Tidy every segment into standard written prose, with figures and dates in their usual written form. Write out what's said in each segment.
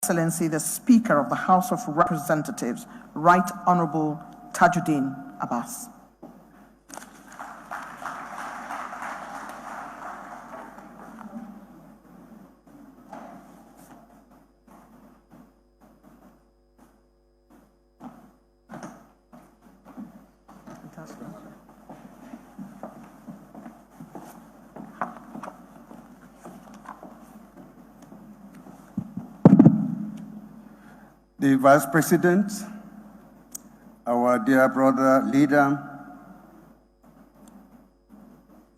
Excellency, the Speaker of the House of Representatives, Right Honorable Tajuddin Abbas. The Vice President, our dear brother leader,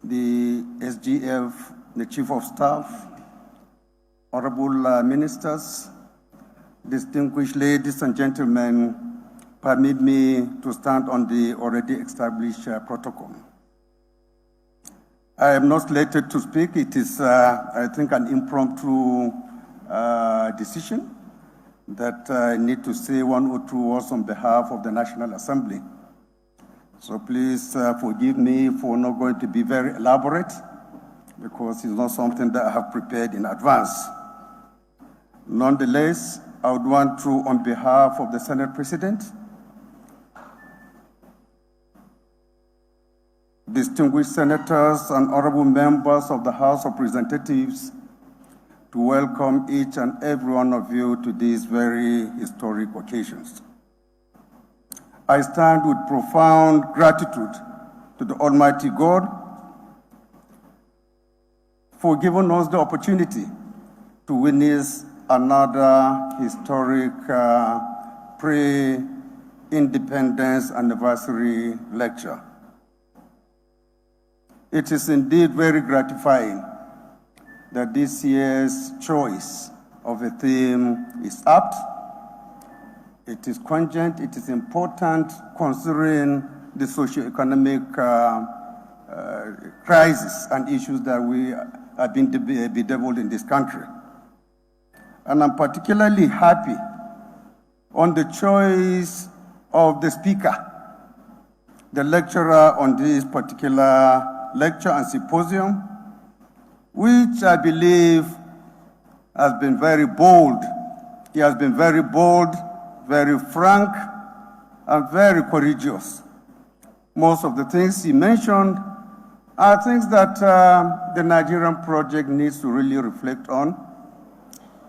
the SGF, the Chief of Staff, honorable ministers, distinguished ladies and gentlemen, permit me to stand on the already established protocol. I am not slated to speak. It is, I think, an impromptu decision that I need to say one or two words on behalf of the National Assembly. So please forgive me for not going to be very elaborate, because it's not something that I have prepared in advance. Nonetheless, I would want to, on behalf of the Senate President, distinguished senators and honorable members of the House of Representatives, to welcome each and every one of you to these very historic occasions. I stand with profound gratitude to the Almighty God for giving us the opportunity to witness another historic pre-independence anniversary lecture. It is indeed very gratifying that this year's choice of a theme is apt. It is cogent, it is important considering the socioeconomic crisis and issues that we have been bedeviled in this country. And I'm particularly happy on the choice of the speaker, the lecturer on this particular lecture and symposium, which I believe has been very bold. He has been very bold, very frank, and very courageous. Most of the things he mentioned are things that the Nigerian project needs to really reflect on,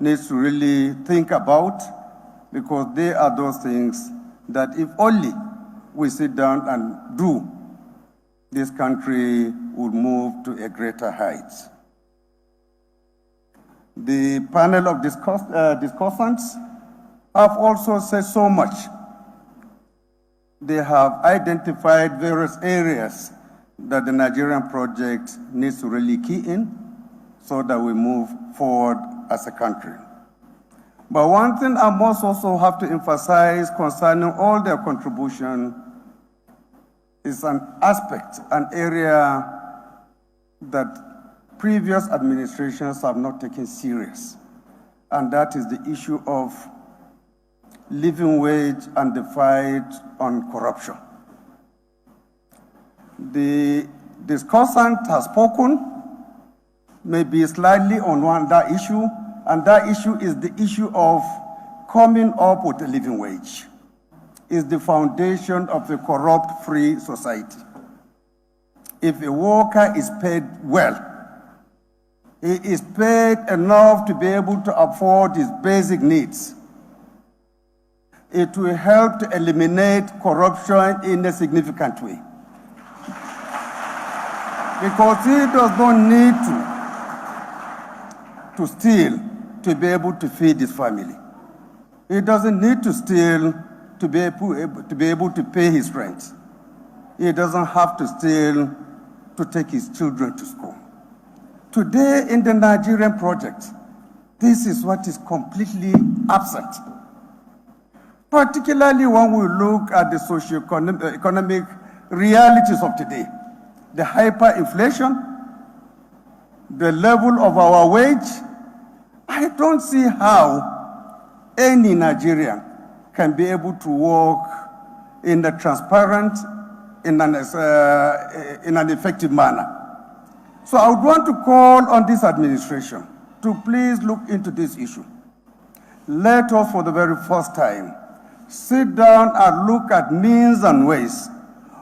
needs to really think about, because they are those things that if only we sit down and do, this country would move to a greater height. The panel of discussants have also said so much. They have identified various areas that the Nigerian project needs to really key in so that we move forward as a country. But one thing I must also have to emphasize concerning all their contribution is an aspect, an area that previous administrations have not taken serious, and that is the issue of living wage and the fight on corruption. The discussant has spoken, maybe slightly on that issue, and that issue is the issue of coming up with a living wage. Is the foundation of a corrupt-free society. If a worker is paid well, he is paid enough to be able to afford his basic needs, it will help to eliminate corruption in a significant way. Because he does not need to steal to be able to feed his family. He doesn't need to steal to be able to pay his rent. He doesn't have to steal to take his children to school. Today in the Nigerian project, this is what is completely absent. Particularly when we look at the socio-economic realities of today. The hyperinflation, the level of our wage. I don't see how any Nigerian can be able to work in a transparent, in an effective manner. So I would want to call on this administration to please look into this issue. let us for the very first time sit down and look at means and ways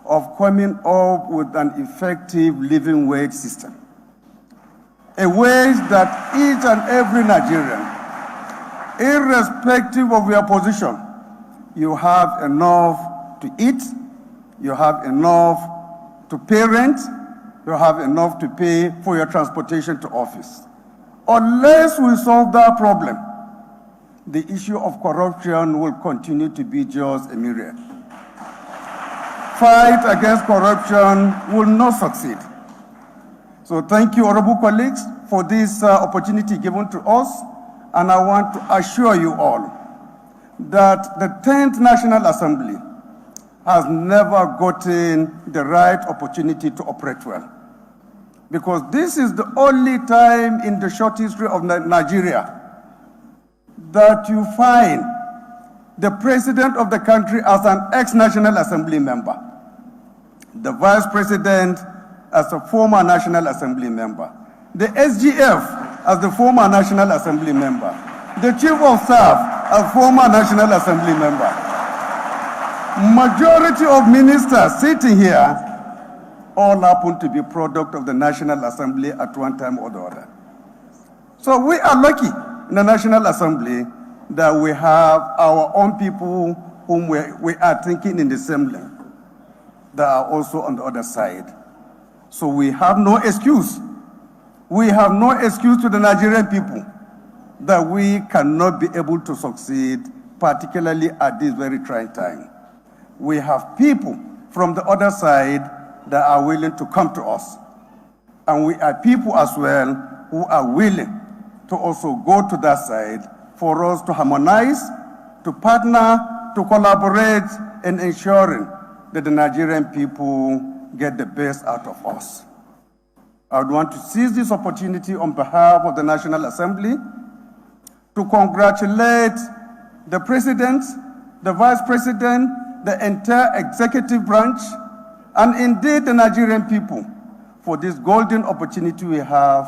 of coming up with an effective living wage system. A wage that each and every Nigerian, irrespective of your position, you have enough to eat, you have enough to pay rent, you have enough to pay for your transportation to office. Unless we solve that problem, the issue of corruption will continue to be just a myriad. Fight against corruption will not succeed. So thank you, honorable colleagues, for this opportunity given to us. And I want to assure you all that the 10th National Assembly has never gotten the right opportunity to operate well. Because this is the only time in the short history of Nigeria that you find the president of the country as an ex-National Assembly member, the vice president as a former National Assembly member, the SGF as the former National Assembly member, the chief of staff as former National Assembly member. Majority of ministers sitting here all happen to be product of the National Assembly at one time or the other. So we are lucky in the National Assembly that we have our own people whom we are thinking in the same line that are also on the other side. So we have no excuse. We have no excuse to the Nigerian people that we cannot be able to succeed, particularly at this very trying time. We have people from the other side that are willing to come to us. And we are people as well who are willing to also go to that side for us to harmonize, to partner, to collaborate in ensuring that the Nigerian people get the best out of us. I would want to seize this opportunity on behalf of the National Assembly to congratulate the President, the Vice President, the entire executive branch, and indeed the Nigerian people for this golden opportunity we have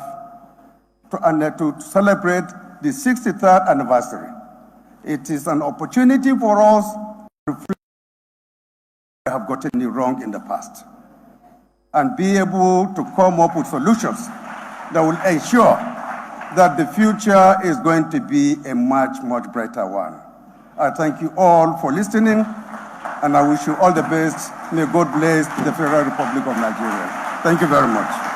to celebrate the 63rd anniversary. It is an opportunity for us to reflect we have gotten it wrong in the past and be able to come up with solutions that will ensure that the future is going to be a much, much brighter one. I thank you all for listening, and I wish you all the best. May God bless the Federal Republic of Nigeria. Thank you very much.